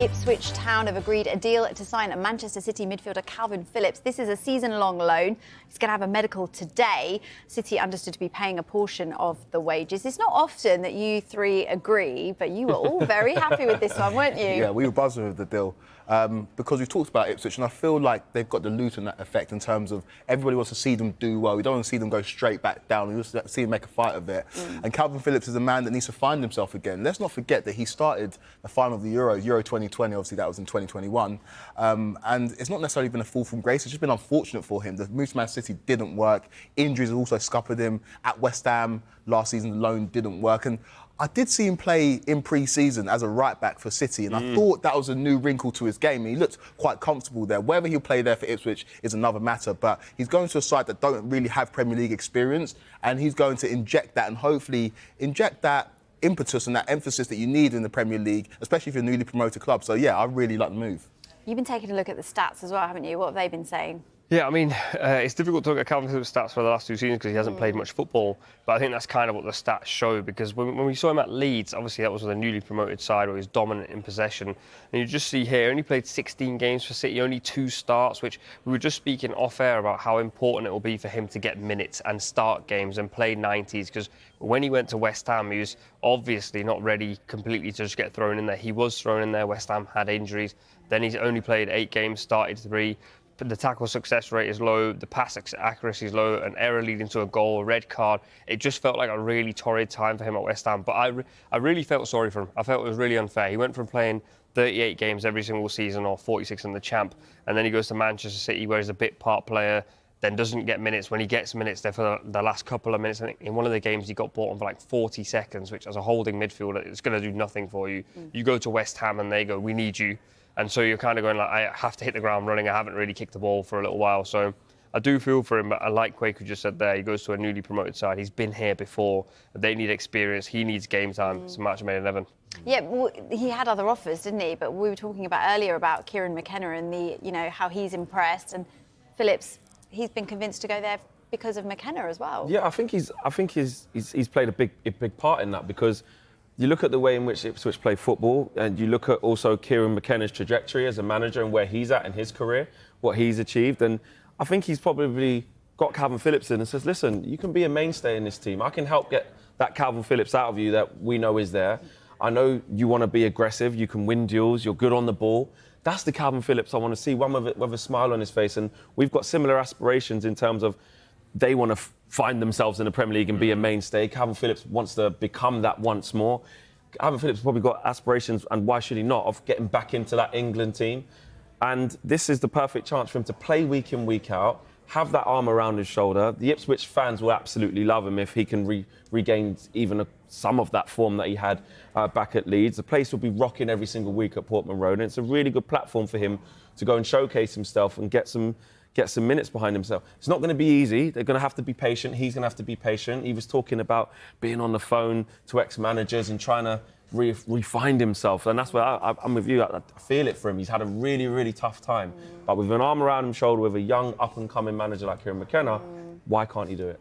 Ipswich Town have agreed a deal to sign Manchester City midfielder Kalvin Phillips. This is a season-long loan. He's going to have a medical today. City understood to be paying a portion of the wages. It's not often that you three agree, but you were all very happy with this one, weren't you? Yeah, we were buzzing with the deal because we've talked about Ipswich, and I feel like they've got the Luton effect in terms of everybody wants to see them do well. We don't want to see them go straight back down. We want to see them make a fight of it. And Kalvin Phillips is a man that needs to find himself again. Let's not forget that he started the final of the Euro 2020, obviously that was in 2021. And it's not necessarily been a fall from grace, it's just been unfortunate for him. The move to Man City didn't work. Injuries have also scuppered him. At West Ham last season, the loan didn't work. And I did see him play in pre-season as a right-back for City, and I thought that was a new wrinkle to his game. He looked quite comfortable there. Whether he'll play there for Ipswich is another matter, but he's going to a side that don't really have Premier League experience, and he's going to inject that and hopefully inject that impetus and that emphasis that you need in the Premier League, especially if you're a newly promoted club. So, yeah, I really like the move. You've been taking a look at the stats as well, haven't you? What have they been saying? Yeah, I mean, it's difficult to look at Kalvin Phillips' stats for the last two seasons because he hasn't played much football, but I think that's kind of what the stats show, because when we saw him at Leeds, obviously that was with a newly promoted side where he was dominant in possession, and you just see here, he only played 16 games for City, only 2 starts, which we were just speaking off-air about how important it will be for him to get minutes and start games and play 90s, because when he went to West Ham, he was obviously not ready completely to just get thrown in there. He was thrown in there, West Ham had injuries, then he's only played 8 games, started 3, the tackle success rate is low, the pass accuracy is low, an error leading to a goal, a red card. It just felt like a really torrid time for him at West Ham. But I really felt sorry for him. I felt it was really unfair. He went from playing 38 games every single season, or 46 in the Champ, and then he goes to Manchester City where he's a bit part player, then doesn't get minutes. When he gets minutes, they're for the last couple of minutes. I think in one of the games he got bought on for like 40 seconds, which as a holding midfielder, it's going to do nothing for you. You go to West Ham and they go, we need you. And so you're kind of going like, I have to hit the ground running. I haven't really kicked the ball for a little while. So I do feel for him, but I like Quaker just said there, he goes to a newly promoted side. He's been here before. They need experience. He needs game time. It's a match made in heaven. Yeah, well, he had other offers, didn't he? But we were talking about earlier about Kieran McKenna and how he's impressed. And Phillips, he's been convinced to go there because of McKenna as well. Yeah, I think he's played a big part in that, because you look at the way in which Ipswich play football, and you look at also Kieran McKenna's trajectory as a manager and where he's at in his career, what he's achieved. And I think he's probably got Kalvin Phillips in and says, listen, you can be a mainstay in this team. I can help get that Kalvin Phillips out of you that we know is there. I know you want to be aggressive, you can win duels, you're good on the ball. That's the Kalvin Phillips I want to see, one with a smile on his face. And we've got similar aspirations in terms of they want to find themselves in the Premier League and be a mainstay. Kalvin Phillips wants to become that once more. Kalvin Phillips probably got aspirations, and why should he not, of getting back into that England team. And this is the perfect chance for him to play week in, week out, have that arm around his shoulder. The Ipswich fans will absolutely love him if he can regain even some of that form that he had back at Leeds. The place will be rocking every single week at Portman Road, and it's a really good platform for him to go and showcase himself and get some minutes behind himself. It's not going to be easy. They're going to have to be patient. He's going to have to be patient. He was talking about being on the phone to ex-managers and trying to refine himself. And that's where I'm with you. I feel it for him. He's had a really, really tough time. But with an arm around his shoulder, with a young, up-and-coming manager like Kieran McKenna, why can't he do it?